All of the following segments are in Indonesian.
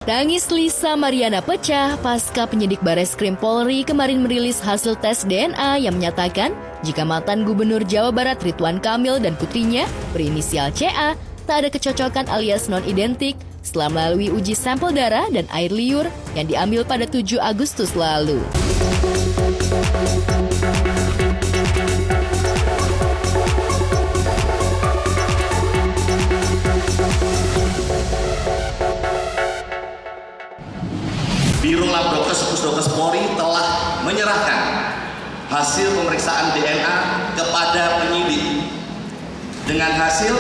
Tangis Lisa Mariana pecah pasca penyidik Bareskrim Polri kemarin merilis hasil tes DNA yang menyatakan jika mantan Gubernur Jawa Barat Ridwan Kamil dan putrinya berinisial CA tak ada kecocokan alias non-identik setelah melalui uji sampel darah dan air liur yang diambil pada 7 Agustus lalu. Biro Labdokes Pusdokes Polri telah menyerahkan hasil pemeriksaan DNA kepada penyidik dengan hasil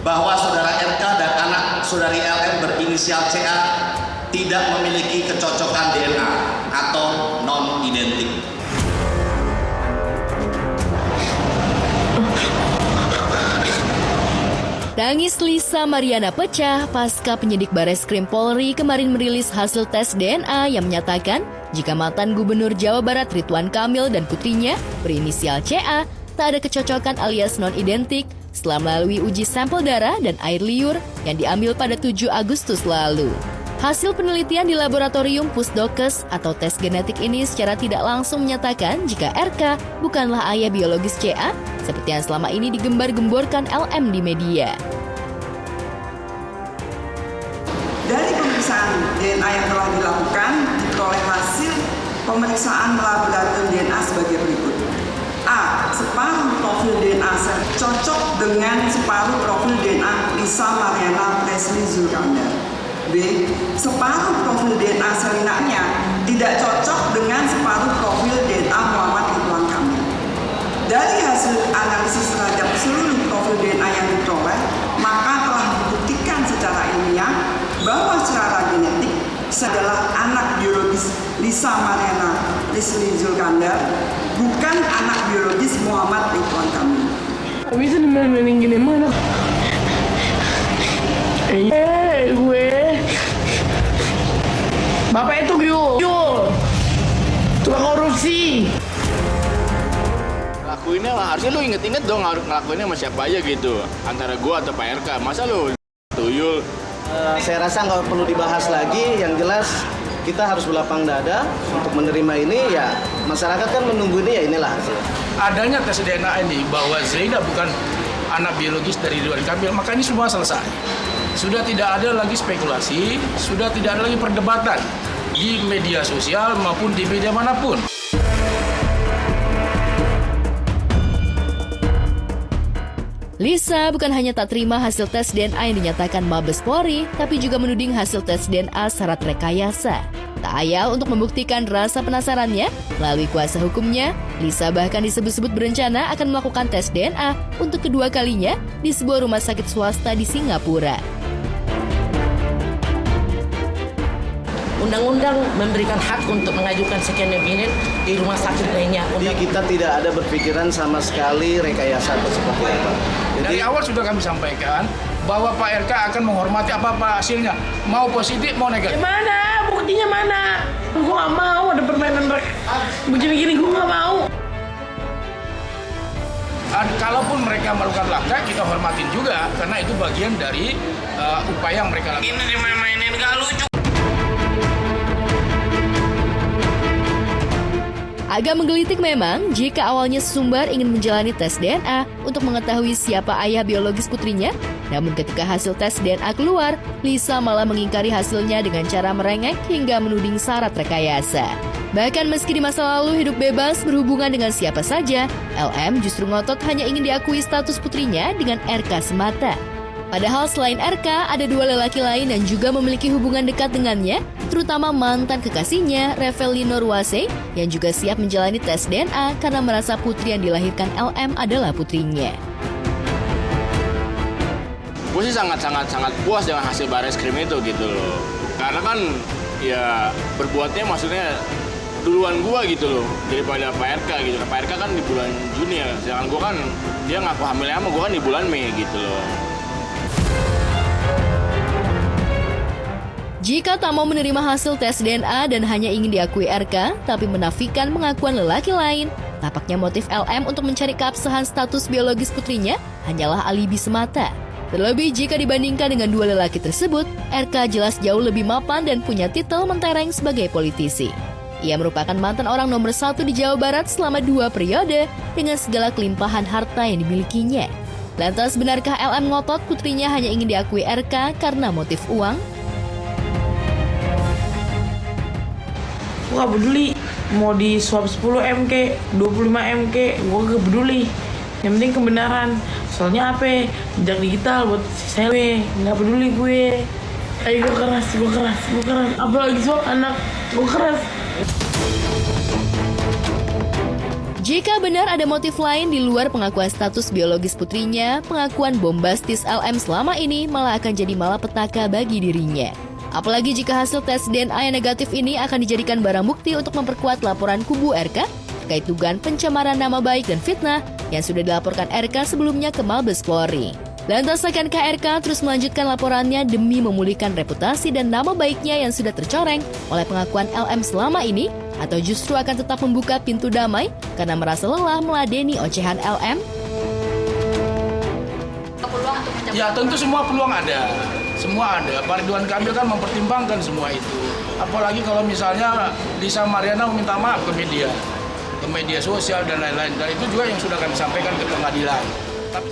bahwa saudara RK dan anak saudari LM berinisial CA tidak memiliki kecocokan DNA atau non-identik. Tangis Lisa Mariana pecah pasca penyidik Bareskrim Polri kemarin merilis hasil tes DNA yang menyatakan jika mantan Gubernur Jawa Barat Ridwan Kamil dan putrinya berinisial CA tak ada kecocokan alias non-identik setelah melalui uji sampel darah dan air liur yang diambil pada 7 Agustus lalu. Hasil penelitian di laboratorium Pusdokes atau tes genetik ini secara tidak langsung menyatakan jika RK bukanlah ayah biologis CA seperti yang selama ini digembar-gemborkan LM di media. Dari pemeriksaan DNA yang telah dilakukan, diperoleh hasil pemeriksaan laboratorium DNA sebagai berikut. A. Separuh profil DNA cocok dengan separuh profil DNA Lisa Mariana Presley Zulkandar. B. Separuh profil DNA selinaknya tidak cocok dengan separuh profil DNA Muhammad Ridwan Kamil. Dari hasil analisis terhadap seluruh profil DNA yang diperoleh, maka telah dibuktikan secara ilmiah bahwa secara genetik adalah anak biologis Lisa Mariana Presley Zulkandar, bukan anak biologis Muhammad Ridwan Kamil. Bisa dimainin gini mana? Gue Bapak itu Yul tukang korupsi. Ngelakuinnya lah, harusnya lu inget-inget dong ngelakuinnya sama siapa aja gitu. Antara gua atau Pak RK, masa lu tuyul? Saya rasa nggak perlu dibahas lagi, yang jelas kita harus berlapang dada untuk menerima ini. Ya masyarakat kan menunggu ini, ya inilah hasil. Adanya tes DNA ini bahwa Zaida bukan anak biologis dari Ridwan Kamil, maka ini semua selesai. Sudah tidak ada lagi spekulasi, sudah tidak ada lagi perdebatan di media sosial maupun di media manapun. Lisa bukan hanya tak terima hasil tes DNA yang dinyatakan Mabes Polri, tapi juga menuding hasil tes DNA syarat rekayasa. Tak ayal untuk membuktikan rasa penasarannya, melalui kuasa hukumnya, Lisa bahkan disebut-sebut berencana akan melakukan tes DNA untuk kedua kalinya di sebuah rumah sakit swasta di Singapura. Undang-undang memberikan hak untuk mengajukan second opinion di rumah sakit lainnya. Jadi kita tidak ada berpikiran sama sekali rekayasa atau seperti apa. Dari awal sudah kami sampaikan bahwa Pak RK akan menghormati apa-apa hasilnya, mau positif mau negatif. Mana? Buktinya mana? Gue gak mau ada permainan begini-gini, gue gak mau. Kalaupun mereka melakukan langkah, kita hormatin juga karena itu bagian dari upaya yang mereka lakukan. Ini dimainin gak lucu. Agak menggelitik memang jika awalnya sesumbar ingin menjalani tes DNA untuk mengetahui siapa ayah biologis putrinya, namun ketika hasil tes DNA keluar, Lisa malah mengingkari hasilnya dengan cara merengek hingga menuding syarat rekayasa. Bahkan meski di masa lalu hidup bebas berhubungan dengan siapa saja, LM justru ngotot hanya ingin diakui status putrinya dengan RK semata. Padahal selain RK, ada 2 lelaki lain yang juga memiliki hubungan dekat dengannya, terutama mantan kekasihnya, Revelino Ruase, yang juga siap menjalani tes DNA karena merasa putri yang dilahirkan LM adalah putrinya. Gue sih sangat puas dengan hasil Bareskrim itu gitu loh. Karena kan ya berbuatnya maksudnya duluan gua gitu loh daripada Pak RK gitu. Pak RK kan di bulan Juni ya, sedangkan gua kan dia ngaku hamilnya sama gua kan di bulan Mei gitu loh. Jika tak mau menerima hasil tes DNA dan hanya ingin diakui RK, tapi menafikan pengakuan lelaki lain, tampaknya motif LM untuk mencari keabsahan status biologis putrinya hanyalah alibi semata. Terlebih jika dibandingkan dengan dua lelaki tersebut, RK jelas jauh lebih mapan dan punya titel mentereng sebagai politisi. Ia merupakan mantan orang nomor 1 di Jawa Barat selama 2 periode dengan segala kelimpahan harta yang dimilikinya. Lantas benarkah LM ngotot putrinya hanya ingin diakui RK karena motif uang? Gue gak peduli mau di swap 10 M ke 25 M ke, gue gak peduli. Yang penting kebenaran. Soalnya apa? Jejak digital buat cewek, gak peduli gue. Ayo gue keras. Apalagi soal anak, gue keras. Jika benar ada motif lain di luar pengakuan status biologis putrinya, pengakuan bombastis LM selama ini malah akan jadi malapetaka bagi dirinya. Apalagi jika hasil tes DNA yang negatif ini akan dijadikan barang bukti untuk memperkuat laporan kubu RK terkait dugaan pencemaran nama baik dan fitnah yang sudah dilaporkan RK sebelumnya ke Mabes Polri. Lantas akankah RK terus melanjutkan laporannya demi memulihkan reputasi dan nama baiknya yang sudah tercoreng oleh pengakuan LM selama ini? Atau justru akan tetap membuka pintu damai karena merasa lelah meladeni ocehan LM? Ya tentu semua peluang ada. Semua ada. Pak Ridwan Kamil kan mempertimbangkan semua itu. Apalagi kalau misalnya Lisa Mariana meminta maaf ke media sosial dan lain-lain. Dan itu juga yang sudah kami sampaikan ke pengadilan.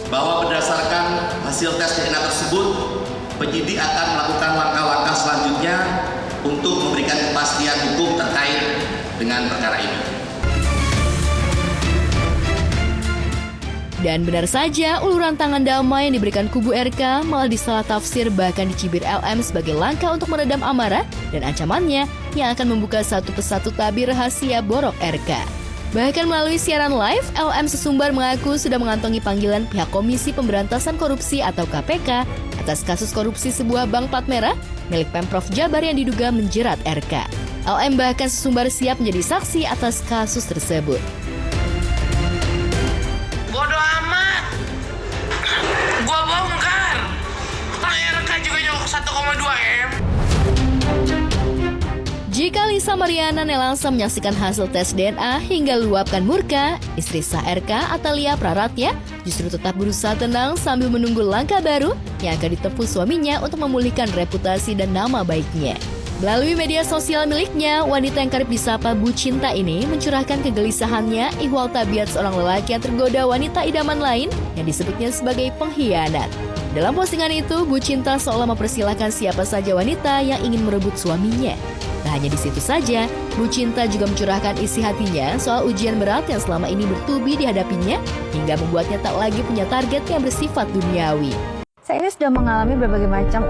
Bahwa berdasarkan hasil tes DNA tersebut, penyidik akan melakukan langkah-langkah selanjutnya untuk memberikan kepastian hukum terkait dengan perkara ini. Dan benar saja, uluran tangan damai yang diberikan kubu RK malah disalah tafsir bahkan dicibir LM sebagai langkah untuk meredam amarah dan ancamannya yang akan membuka satu persatu tabir rahasia borok RK. Bahkan melalui siaran live, LM Sesumbar mengaku sudah mengantongi panggilan pihak Komisi Pemberantasan Korupsi atau KPK atas kasus korupsi sebuah bank plat merah milik Pemprov Jabar yang diduga menjerat RK. LM bahkan Sesumbar siap menjadi saksi atas kasus tersebut. Bodoh amat. Gua bongkar. RK juga nyolok 1,2 M. Jika Lisa Mariana Nelangsa menyaksikan hasil tes DNA hingga luapkan murka, istri sah RK Atalia Praratya justru tetap berusaha tenang sambil menunggu langkah baru yang akan ditempuh suaminya untuk memulihkan reputasi dan nama baiknya. Melalui media sosial miliknya, wanita yang kerap disapa Bu Cinta ini mencurahkan kegelisahannya ihwal tabiat seorang lelaki yang tergoda wanita idaman lain yang disebutnya sebagai pengkhianat. Dalam postingan itu, Bu Cinta seolah mempersilahkan siapa saja wanita yang ingin merebut suaminya. Tak hanya di situ saja, Bu Cinta juga mencurahkan isi hatinya soal ujian berat yang selama ini bertubi dihadapinya hingga membuatnya tak lagi punya target yang bersifat duniawi. Saya ini sudah mengalami berbagai macam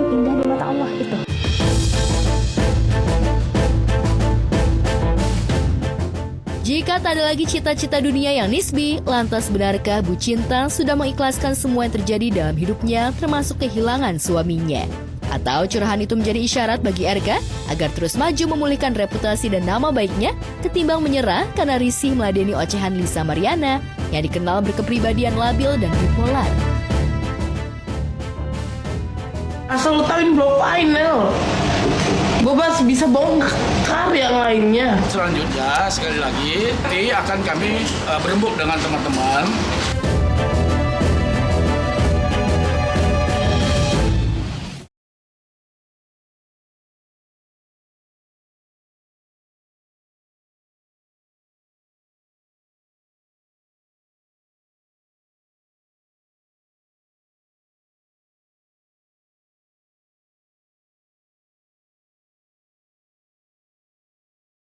indah di mata Allah itu. Jika tak ada lagi cita-cita dunia yang nisbi, lantas benarkah Bu Cinta sudah mengikhlaskan semua yang terjadi dalam hidupnya termasuk kehilangan suaminya? Atau curahan itu menjadi isyarat bagi RK agar terus maju memulihkan reputasi dan nama baiknya ketimbang menyerah karena risih meladeni ocehan Lisa Mariana yang dikenal berkepribadian labil dan bipolar? Asal lu tauin blokain Nel. Gue masih bisa bongkar yang lainnya. Selanjutnya sekali lagi nanti akan kami berembuk dengan teman-teman